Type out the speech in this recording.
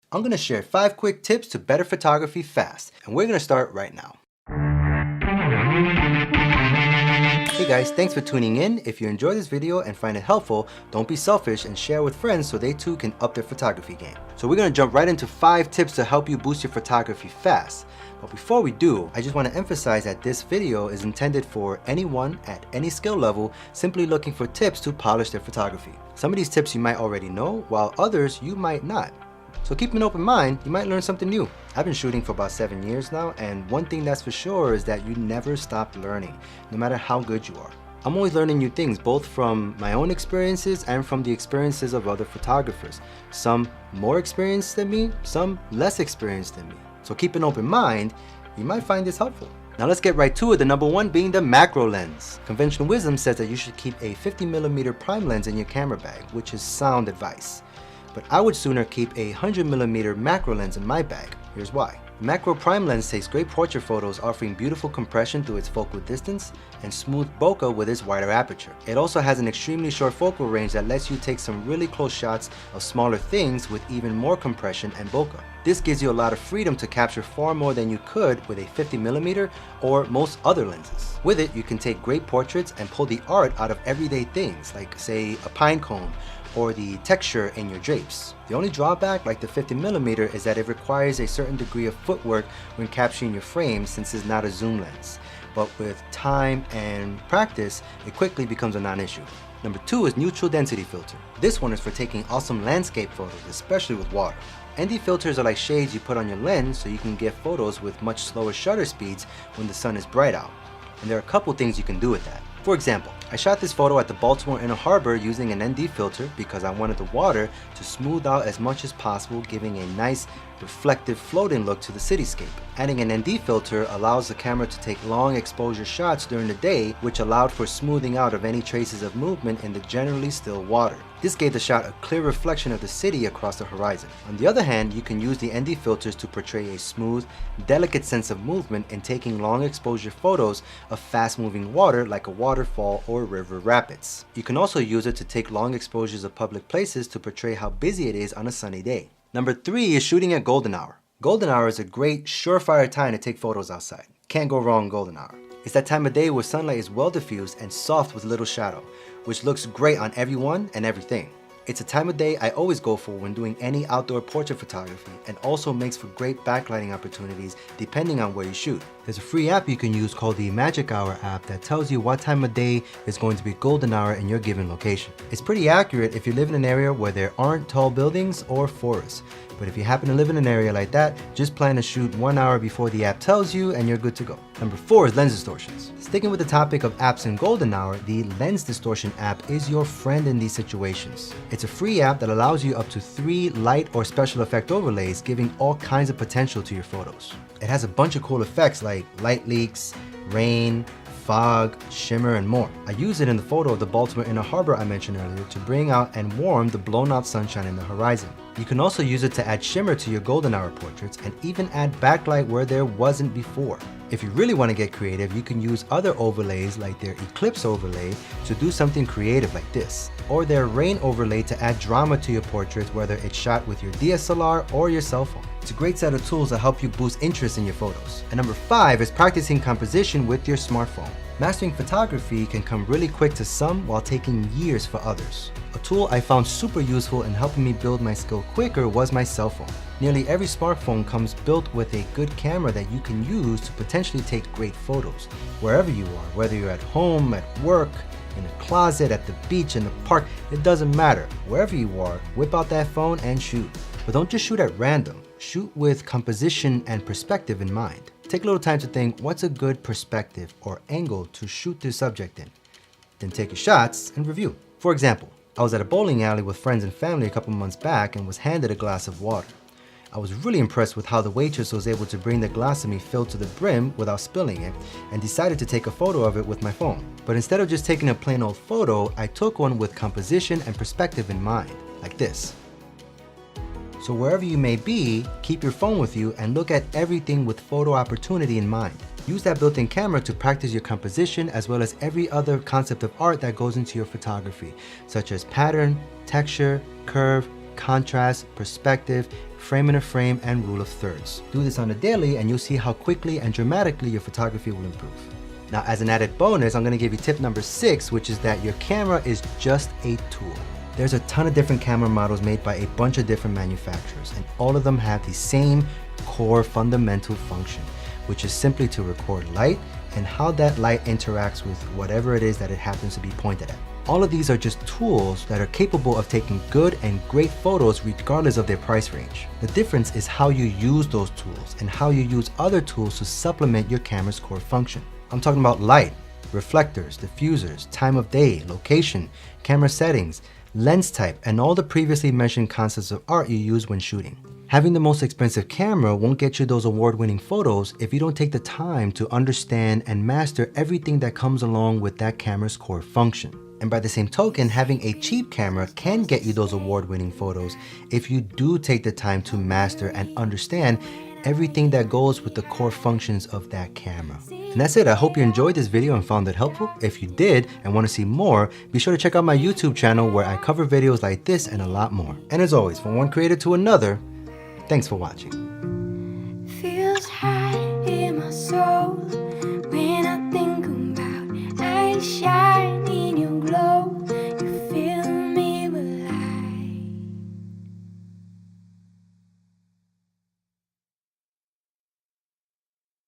I'm going to share 5 quick tips to better photography fast, and we're going to start right now. Hey guys, thanks for tuning in. If you enjoyed this video and find it helpful, don't be selfish and share with friends so they too can up their photography game. So we're going to jump right into 5 tips to help you boost your photography fast. But before we do, I just want to emphasize that this video is intended for anyone at any skill level simply looking for tips to polish their photography. Some of these tips you might already know, while others you might not. So keep an open mind, you might learn something new. I've been shooting for about 7 years now, and one thing that's for sure is that you never stop learning, no matter how good you are. I'm always learning new things, both from my own experiences and from the experiences of other photographers. Some more experienced than me, some less experienced than me. So keep an open mind, you might find this helpful. Now let's get right to it, the number one being the macro lens. Conventional wisdom says that you should keep a 50mm prime lens in your camera bag, which is sound advice. But I would sooner keep a 100mm macro lens in my bag. Here's why. The macro prime lens takes great portrait photos, offering beautiful compression through its focal distance and smooth bokeh with its wider aperture. It also has an extremely short focal range that lets you take some really close shots of smaller things with even more compression and bokeh. This gives you a lot of freedom to capture far more than you could with a 50mm or most other lenses. With it, you can take great portraits and pull the art out of everyday things, like say a pine cone or the texture in your drapes. The only drawback, like the 50mm, is that it requires a certain degree of footwork when capturing your frame since it's not a zoom lens. But with time and practice, it quickly becomes a non-issue. Number 2 is neutral density filter. This one is for taking awesome landscape photos, especially with water. ND filters are like shades you put on your lens so you can get photos with much slower shutter speeds when the sun is bright out. And there are a couple things you can do with that. For example, I shot this photo at the Baltimore Inner Harbor using an ND filter because I wanted the water to smooth out as much as possible, giving a nice reflective floating look to the cityscape. Adding an ND filter allows the camera to take long exposure shots during the day, which allowed for smoothing out of any traces of movement in the generally still water. This gave the shot a clear reflection of the city across the horizon. On the other hand, you can use the ND filters to portray a smooth, delicate sense of movement in taking long exposure photos of fast moving water like a waterfall or river rapids. You can also use it to take long exposures of public places to portray how busy it is on a sunny day. Number 3 is shooting at golden hour. Golden hour is a great, surefire time to take photos outside. Can't go wrong golden hour. It's that time of day where sunlight is well diffused and soft with little shadow, which looks great on everyone and everything. It's a time of day I always go for when doing any outdoor portrait photography, and also makes for great backlighting opportunities depending on where you shoot. There's a free app you can use called the Magic Hour app that tells you what time of day is going to be golden hour in your given location. It's pretty accurate if you live in an area where there aren't tall buildings or forests. But if you happen to live in an area like that, just plan to shoot 1 hour before the app tells you and you're good to go. Number 4 is lens distortions. Sticking with the topic of apps in golden hour, the lens distortion app is your friend in these situations. It's a free app that allows you up to 3 light or special effect overlays, giving all kinds of potential to your photos. It has a bunch of cool effects like light leaks, rain, fog, shimmer, and more. I use it in the photo of the Baltimore Inner Harbor I mentioned earlier to bring out and warm the blown out sunshine in the horizon. You can also use it to add shimmer to your golden hour portraits and even add backlight where there wasn't before. If you really want to get creative, you can use other overlays like their eclipse overlay to do something creative like this, or their rain overlay to add drama to your portraits, whether it's shot with your DSLR or your cell phone. It's a great set of tools that help you boost interest in your photos. And number 5 is practicing composition with your smartphone. Mastering photography can come really quick to some while taking years for others. A tool I found super useful in helping me build my skill quicker was my cell phone. Nearly every smartphone comes built with a good camera that you can use to potentially take great photos, wherever you are, whether you're at home, at work, in a closet, at the beach, in the park, it doesn't matter. Wherever you are, whip out that phone and shoot. But don't just shoot at random. Shoot with composition and perspective in mind. Take a little time to think, what's a good perspective or angle to shoot this subject in? Then take your shots and review. For example, I was at a bowling alley with friends and family a couple months back and was handed a glass of water. I was really impressed with how the waitress was able to bring the glass to me filled to the brim without spilling it, and decided to take a photo of it with my phone. But instead of just taking a plain old photo, I took one with composition and perspective in mind, like this. So wherever you may be, keep your phone with you and look at everything with photo opportunity in mind. Use that built-in camera to practice your composition as well as every other concept of art that goes into your photography, such as pattern, texture, curve, contrast, perspective, frame in a frame, and rule of thirds. Do this on a daily and you'll see how quickly and dramatically your photography will improve. Now, as an added bonus, I'm gonna give you tip number 6, which is that your camera is just a tool. There's a ton of different camera models made by a bunch of different manufacturers, and all of them have the same core fundamental function, which is simply to record light and how that light interacts with whatever it is that it happens to be pointed at. All of these are just tools that are capable of taking good and great photos regardless of their price range. The difference is how you use those tools and how you use other tools to supplement your camera's core function. I'm talking about light, reflectors, diffusers, time of day, location, camera settings, lens type, and all the previously mentioned concepts of art you use when shooting. Having the most expensive camera won't get you those award-winning photos if you don't take the time to understand and master everything that comes along with that camera's core function. And by the same token, having a cheap camera can get you those award-winning photos if you do take the time to master and understand everything that goes with the core functions of that camera. And that's it. I hope you enjoyed this video and found it helpful. If you did and want to see more, be sure to check out my YouTube channel where I cover videos like this and a lot more. And as always, from one creator to another, thanks for watching.